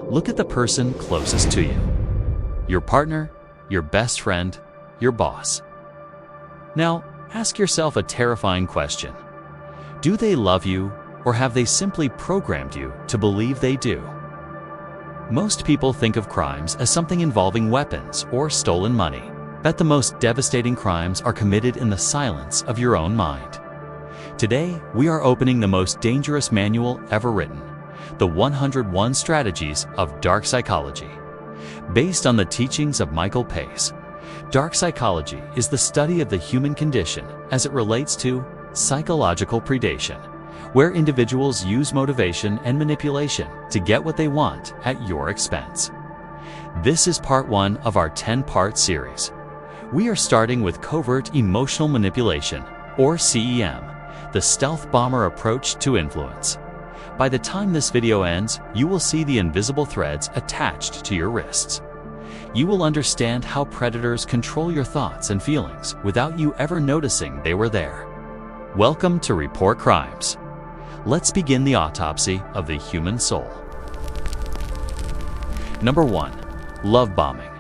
Look at the person closest to you. Your partner, your best friend, your boss. Now, ask yourself a terrifying question. Do they love you, or have they simply programmed you to believe they do? Most people think of crimes as something involving weapons or stolen money. But the most devastating crimes are committed in the silence of your own mind. Today, we are opening the most dangerous manual ever written, the 101 Strategies of Dark Psychology. Based on the teachings of Michael Pace, dark psychology is the study of the human condition as it relates to psychological predation, where individuals use motivation and manipulation to get what they want at your expense. This is part 1 of our 10-part series. We are starting with Covert Emotional Manipulation, or CEM, the stealth bomber approach to influence. By the time this video ends, you will see the invisible threads attached to your wrists. You will understand how predators control your thoughts and feelings without you ever noticing they were there. Welcome to Report Crimes. Let's begin the autopsy of the human soul. Number 1. Love bombing,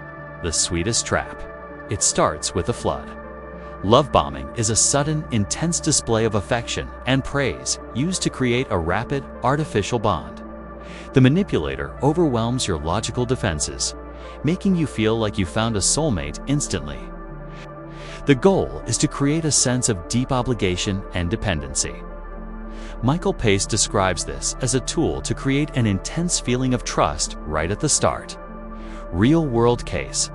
the sweetest trap. It starts with a flood. Love bombing is a sudden, intense display of affection and praise used to create a rapid, artificial bond. The manipulator overwhelms your logical defenses, making you feel like you found a soulmate instantly. The goal is to create a sense of deep obligation and dependency. Michael Pace describes this as a tool to create an intense feeling of trust right at the start. Real-world case.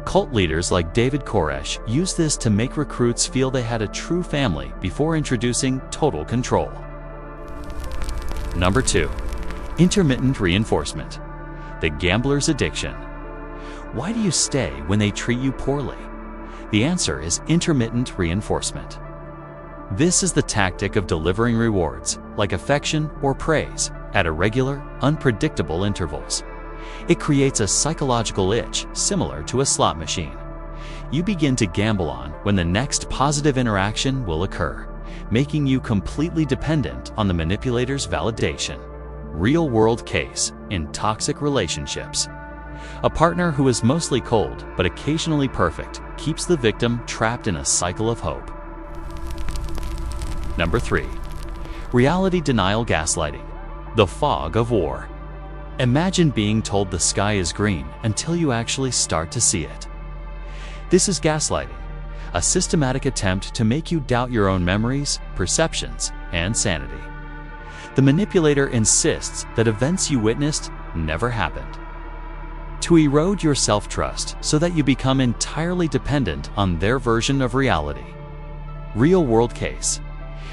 Cult leaders like David Koresh use this to make recruits feel they had a true family before introducing total control. Number 2. Intermittent reinforcement, the gambler's addiction. Why do you stay when they treat you poorly? The answer is intermittent reinforcement. This is the tactic of delivering rewards, like affection or praise, at irregular, unpredictable intervals. It creates a psychological itch similar to a slot machine. You begin to gamble on when the next positive interaction will occur, making you completely dependent on the manipulator's validation. Real-world case in toxic relationships. A partner who is mostly cold but occasionally perfect keeps the victim trapped in a cycle of hope. Number 3. Reality denial gaslighting, the fog of war. Imagine being told the sky is green until you actually start to see it. This is gaslighting, a systematic attempt to make you doubt your own memories, perceptions, and sanity. The manipulator insists that events you witnessed never happened. To erode your self-trust so that you become entirely dependent on their version of reality. Real-world case.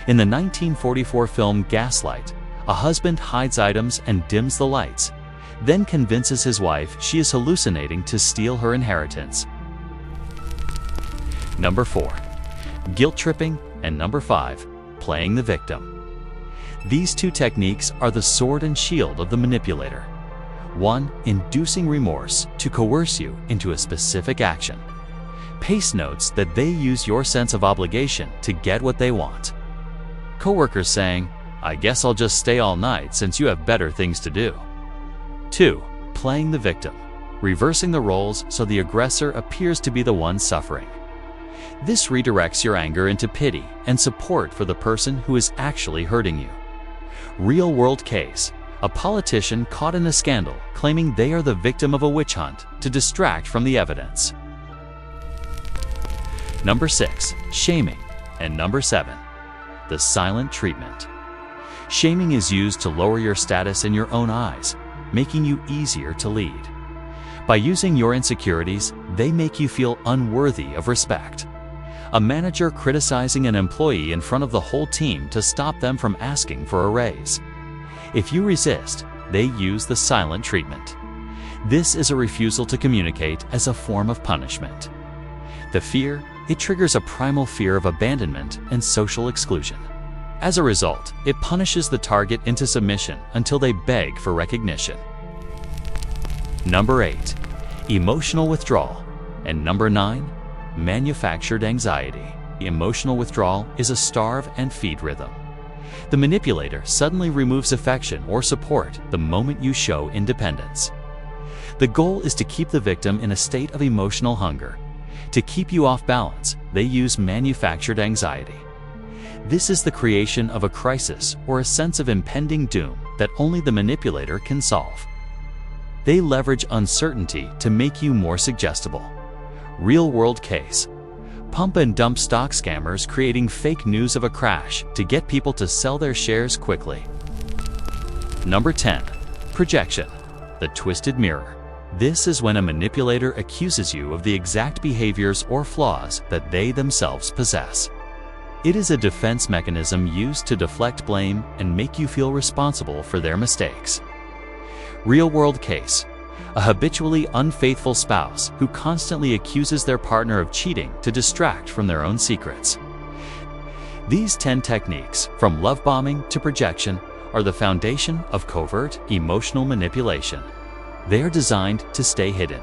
In the 1944 film Gaslight, a husband hides items and dims the lights, then convinces his wife she is hallucinating to steal her inheritance. Number 4. Guilt tripping, and number 5. Playing the victim. These two techniques are the sword and shield of the manipulator. 1. Inducing remorse to coerce you into a specific action. Pace notes that they use your sense of obligation to get what they want. Coworkers saying, "I guess I'll just stay all night since you have better things to do." 2. Playing the victim, reversing the roles so the aggressor appears to be the one suffering. This redirects your anger into pity and support for the person who is actually hurting you. Real-world case, a politician caught in a scandal claiming they are the victim of a witch hunt to distract from the evidence. Number 6. Shaming, and number 7. The silent treatment. Shaming is used to lower your status in your own eyes, making you easier to lead. By using your insecurities, they make you feel unworthy of respect. A manager criticizing an employee in front of the whole team to stop them from asking for a raise. If you resist, they use the silent treatment. This is a refusal to communicate as a form of punishment. The fear, it triggers a primal fear of abandonment and social exclusion. As a result, it punishes the target into submission until they beg for recognition. Number 8. Emotional withdrawal, and number 9. Manufactured anxiety. Emotional withdrawal is a starve and feed rhythm. The manipulator suddenly removes affection or support the moment you show independence. The goal is to keep the victim in a state of emotional hunger. To keep you off balance, they use manufactured anxiety. This is the creation of a crisis or a sense of impending doom that only the manipulator can solve. They leverage uncertainty to make you more suggestible. Real-world case. Pump and dump stock scammers creating fake news of a crash to get people to sell their shares quickly. Number 10. Projection. The twisted mirror. This is when a manipulator accuses you of the exact behaviors or flaws that they themselves possess. It is a defense mechanism used to deflect blame and make you feel responsible for their mistakes. Real-world case. A habitually unfaithful spouse who constantly accuses their partner of cheating to distract from their own secrets. These 10 techniques, from love bombing to projection, are the foundation of covert emotional manipulation. They are designed to stay hidden.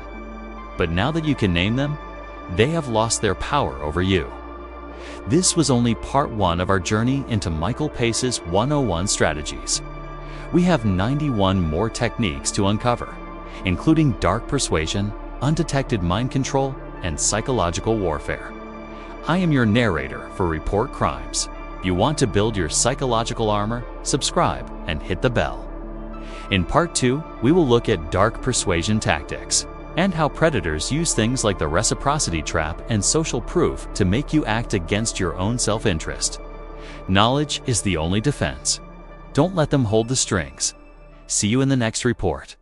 But now that you can name them, they have lost their power over you. This was only part 1 of our journey into Michael Pace's 101 strategies. We have 91 more techniques to uncover, including dark persuasion, undetected mind control, and psychological warfare. I am your narrator for Report Crimes. If you want to build your psychological armor, subscribe and hit the bell. In part 2, we will look at dark persuasion tactics and how predators use things like the reciprocity trap and social proof to make you act against your own self-interest. Knowledge is the only defense. Don't let them hold the strings. See you in the next report.